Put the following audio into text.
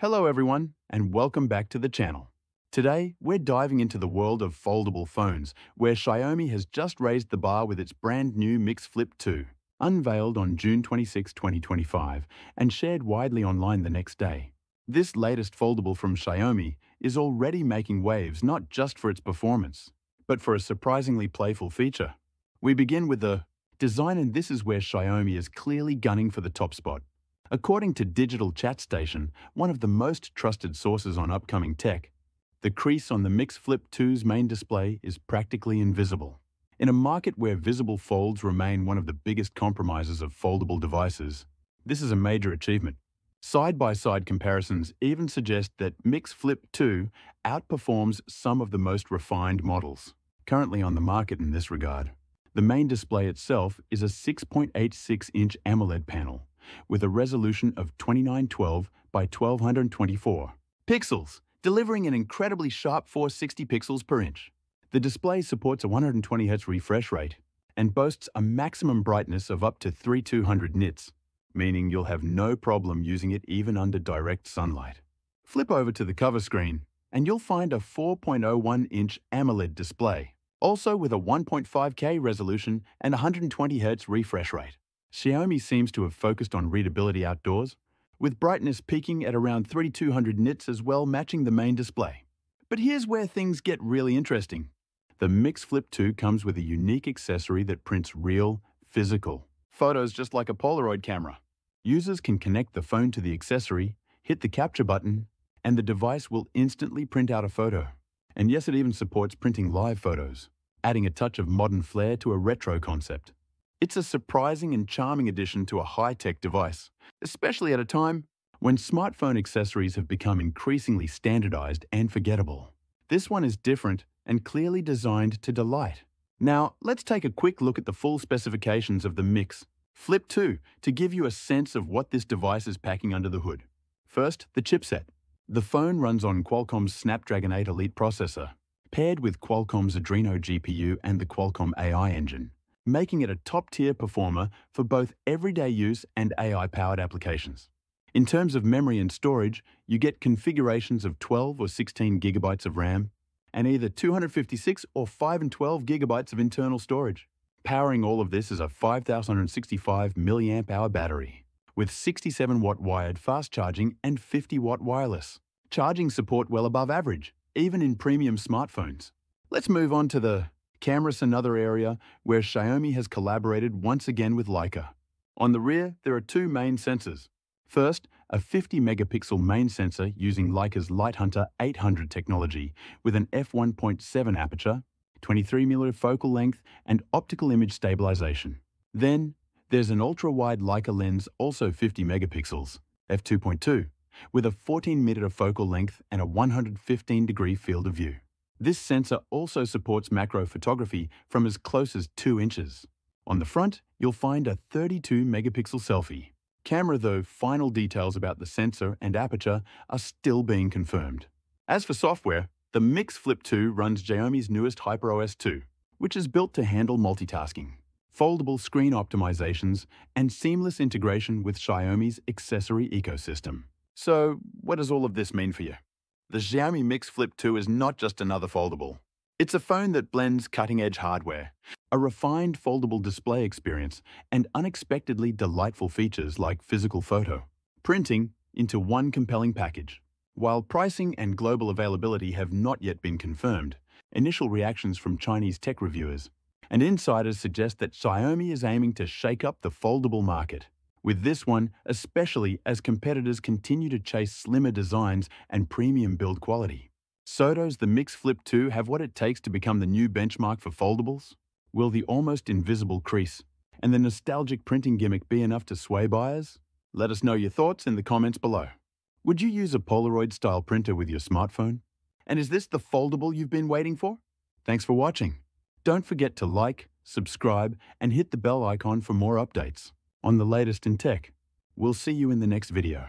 Hello everyone, and welcome back to the channel. Today, we're diving into the world of foldable phones, where Xiaomi has just raised the bar with its brand new Mix Flip 2, unveiled on June 26, 2025, and shared widely online the next day. This latest foldable from Xiaomi is already making waves not just for its performance, but for a surprisingly playful feature. We begin with the design, and this is where Xiaomi is clearly gunning for the top spot. According to Digital Chat Station, one of the most trusted sources on upcoming tech, the crease on the Mix Flip 2's main display is practically invisible. In a market where visible folds remain one of the biggest compromises of foldable devices, this is a major achievement. Side-by-side comparisons even suggest that Mix Flip 2 outperforms some of the most refined models currently on the market in this regard. The main display itself is a 6.86-inch AMOLED panel, with a resolution of 2912 by 1224 pixels, delivering an incredibly sharp 460 pixels per inch. The display supports a 120Hz refresh rate and boasts a maximum brightness of up to 3200 nits, meaning you'll have no problem using it even under direct sunlight. Flip over to the cover screen, and you'll find a 4.01-inch AMOLED display, also with a 1.5K resolution and 120Hz refresh rate. Xiaomi seems to have focused on readability outdoors, with brightness peaking at around 3200 nits as well, matching the main display. But here's where things get really interesting. The Mix Flip 2 comes with a unique accessory that prints real, physical photos just like a Polaroid camera. Users can connect the phone to the accessory, hit the capture button, and the device will instantly print out a photo. And yes, it even supports printing live photos, adding a touch of modern flair to a retro concept. It's a surprising and charming addition to a high-tech device, especially at a time when smartphone accessories have become increasingly standardized and forgettable. This one is different and clearly designed to delight. Now, let's take a quick look at the full specifications of the Mix Flip 2 to give you a sense of what this device is packing under the hood. First, the chipset. The phone runs on Qualcomm's Snapdragon 8 Elite processor, paired with Qualcomm's Adreno GPU and the Qualcomm AI engine, making it a top-tier performer for both everyday use and AI-powered applications. In terms of memory and storage, you get configurations of 12 or 16 gigabytes of RAM and either 256 or 5 and 12 gigabytes of internal storage. Powering all of this is a 5065 mAh battery with 67-watt wired fast charging and 50-watt wireless. Charging support well above average, even in premium smartphones. Let's move on to the camera's another area where Xiaomi has collaborated once again with Leica. On the rear, there are two main sensors. First, a 50-megapixel main sensor using Leica's Lighthunter 800 technology with an f1.7 aperture, 23mm focal length, and optical image stabilization. Then, there's an ultra-wide Leica lens, also 50 megapixels, f2.2, with a 14-meter focal length and a 115-degree field of view. This sensor also supports macro photography from as close as 2 inches. On the front, you'll find a 32-megapixel selfie camera, though final details about the sensor and aperture are still being confirmed. As for software, the Mix Flip 2 runs Xiaomi's newest HyperOS 2, which is built to handle multitasking, foldable screen optimizations, and seamless integration with Xiaomi's accessory ecosystem. So, what does all of this mean for you? The Xiaomi Mix Flip 2 is not just another foldable. It's a phone that blends cutting-edge hardware, a refined foldable display experience, and unexpectedly delightful features like physical photo printing into one compelling package. While pricing and global availability have not yet been confirmed, initial reactions from Chinese tech reviewers and insiders suggest that Xiaomi is aiming to shake up the foldable market, with this one especially as competitors continue to chase slimmer designs and premium build quality. So does the Mix Flip 2 have what it takes to become the new benchmark for foldables? Will the almost invisible crease and the nostalgic printing gimmick be enough to sway buyers? Let us know your thoughts in the comments below. Would you use a Polaroid-style printer with your smartphone? And is this the foldable you've been waiting for? Thanks for watching. Don't forget to like, subscribe, and hit the bell icon for more updates on the latest in tech. We'll see you in the next video.